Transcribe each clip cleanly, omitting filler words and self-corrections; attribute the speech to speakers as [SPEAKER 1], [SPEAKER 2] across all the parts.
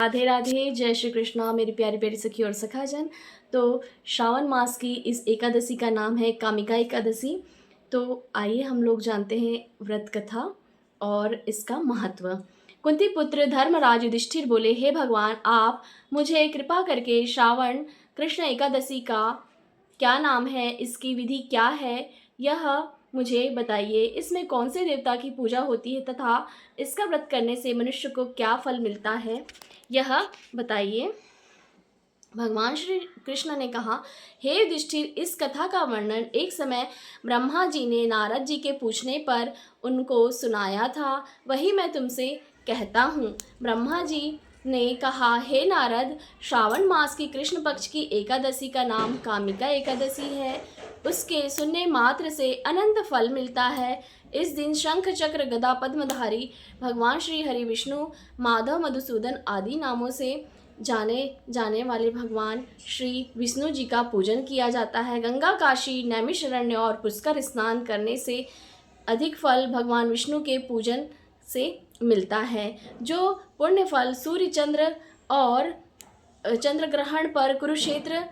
[SPEAKER 1] राधे राधे, जय श्री कृष्णा मेरी प्यारी प्यारी सखी और सखाजन। तो श्रावण मास की इस एकादशी का नाम है कामिका एकादशी। तो आइए हम लोग जानते हैं व्रत कथा और इसका महत्व। कुंती पुत्र धर्मराज युधिष्ठिर बोले, हे भगवान, आप मुझे कृपा करके श्रावण कृष्ण एकादशी का क्या नाम है, इसकी विधि क्या है, यह मुझे बताइए। इसमें कौन से देवता की पूजा होती है तथा इसका व्रत करने से मनुष्य को क्या फल मिलता है, यह बताइए। भगवान श्री कृष्ण ने कहा, हे युधिष्ठिर, इस कथा का वर्णन एक समय ब्रह्मा जी ने नारद जी के पूछने पर उनको सुनाया था, वही मैं तुमसे कहता हूँ। ब्रह्मा जी ने कहा, हे नारद, श्रावण मास की कृष्ण पक्ष की एकादशी का नाम कामिका एकादशी है। उसके सुनने मात्र से अनंत फल मिलता है। इस दिन शंख चक्र गदा पद्मधारी भगवान श्री हरि विष्णु, माधव, मधुसूदन आदि नामों से जाने जाने वाले भगवान श्री विष्णु जी का पूजन किया जाता है। गंगा, काशी, नैमिषारण्य और पुष्कर स्नान करने से अधिक फल भगवान विष्णु के पूजन से मिलता है। जो पुण्य फल सूर्य, चंद्र और चंद्र ग्रहण पर, कुरुक्षेत्र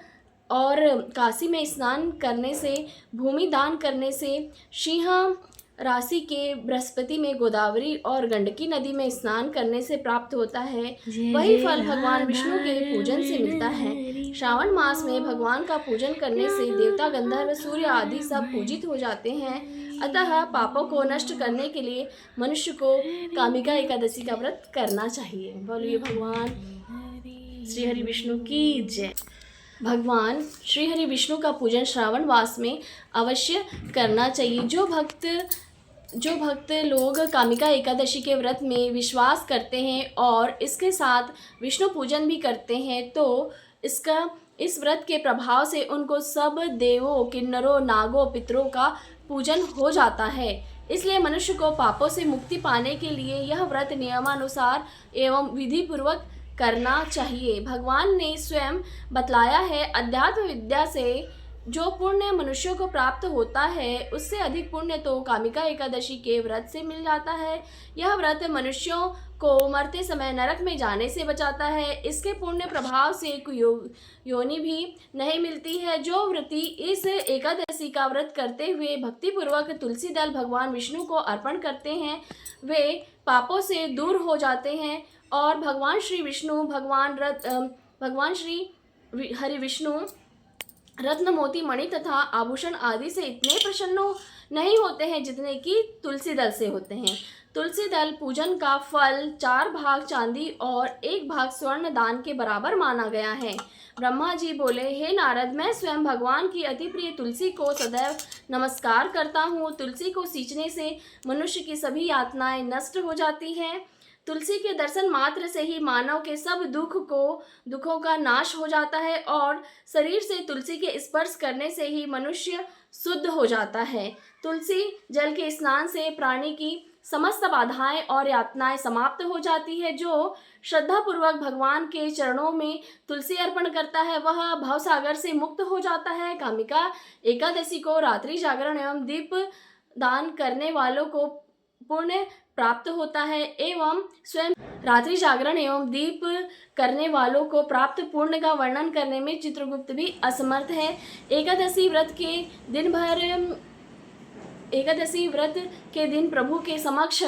[SPEAKER 1] और काशी में स्नान करने से, भूमि दान करने से, सिंह राशि के बृहस्पति में, गोदावरी और गंडकी नदी में स्नान करने से प्राप्त होता है, वही फल भगवान विष्णु के पूजन से मिलता है। श्रावण मास में भगवान का पूजन करने से देवता, गंधर्व, सूर्य आदि सब पूजित हो जाते हैं। अतः पापों को नष्ट करने के लिए मनुष्य को कामिका एकादशी का व्रत करना चाहिए। बोलिए भगवान श्री हरि विष्णु की जय। भगवान श्री हरि विष्णु का पूजन श्रावण मास में अवश्य करना चाहिए। जो भक्त लोग कामिका एकादशी के व्रत में विश्वास करते हैं और इसके साथ विष्णु पूजन भी करते हैं, तो इस व्रत के प्रभाव से उनको सब देवों, किन्नरों, नागों, पितरों का पूजन हो जाता है। इसलिए मनुष्य को पापों से मुक्ति पाने के लिए यह व्रत नियमानुसार एवं विधि पूर्वक करना चाहिए। भगवान ने स्वयं बतलाया है, अध्यात्म विद्या से जो पुण्य मनुष्यों को प्राप्त होता है, उससे अधिक पुण्य तो कामिका एकादशी के व्रत से मिल जाता है। यह व्रत मनुष्यों को मरते समय नरक में जाने से बचाता है। इसके पुण्य प्रभाव से योनि भी नहीं मिलती है। जो व्रती इस एकादशी का व्रत करते हुए भक्तिपूर्वक तुलसी दल भगवान विष्णु को अर्पण करते हैं, वे पापों से दूर हो जाते हैं और भगवान श्री विष्णु, भगवान श्री हरि विष्णु रत्न, मोती, मणि तथा आभूषण आदि से इतने प्रसन्न नहीं होते हैं जितने कि तुलसी दल से होते हैं। तुलसी दल पूजन का फल 4 भाग चांदी और 1 भाग स्वर्ण दान के बराबर माना गया है। ब्रह्मा जी बोले, हे नारद, मैं स्वयं भगवान की अति प्रिय तुलसी को सदैव नमस्कार करता हूँ। तुलसी को सींचने से मनुष्य की सभी यातनाएं नष्ट हो जाती हैं। तुलसी के दर्शन मात्र से ही मानव के सब दुखों का नाश हो जाता है और शरीर से तुलसी के स्पर्श करने से ही मनुष्य शुद्ध हो जाता है। तुलसी जल के स्नान से प्राणी की समस्त बाधाएं और यातनाएं समाप्त हो जाती है। जो श्रद्धापूर्वक भगवान के चरणों में तुलसी अर्पण करता है, वह भवसागर से मुक्त हो जाता है। कामिका एकादशी को रात्रि जागरण एवं दीप दान करने वालों को पुण्य प्राप्त होता है एवं स्वयं रात्रि जागरण एवं दीप करने वालों को प्राप्त पुण्य का वर्णन करने में चित्रगुप्त भी असमर्थ है। एकादशी व्रत के दिन प्रभु के समक्ष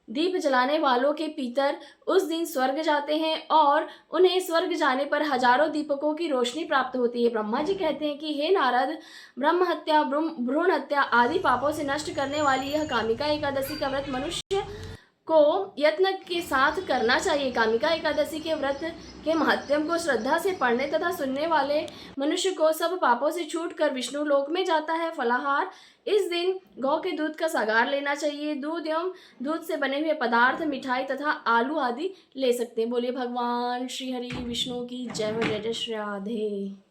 [SPEAKER 1] दीप जलाने वालों के पितर उस दिन स्वर्ग जाते हैं और उन्हें स्वर्ग जाने पर हजारों दीपकों की रोशनी प्राप्त होती है। ब्रह्मा जी कहते हैं कि हे नारद, ब्रह्म हत्या, भ्रूण हत्या आदि पापों से नष्ट करने वाली यह कामिका एकादशी का व्रत मनुष्य को यत्न के साथ करना चाहिए। कामिका एकादशी के व्रत के महत्व को श्रद्धा से पढ़ने तथा सुनने वाले मनुष्य को सब पापों से छूटकर विष्णु लोक में जाता है। फलाहार, इस दिन गौ के दूध का सागार लेना चाहिए। दूध एवं दूध से बने हुए पदार्थ, मिठाई तथा आलू आदि ले सकते हैं। बोलिए भगवान श्री हरि विष्णु की जय। जय श्री राधे।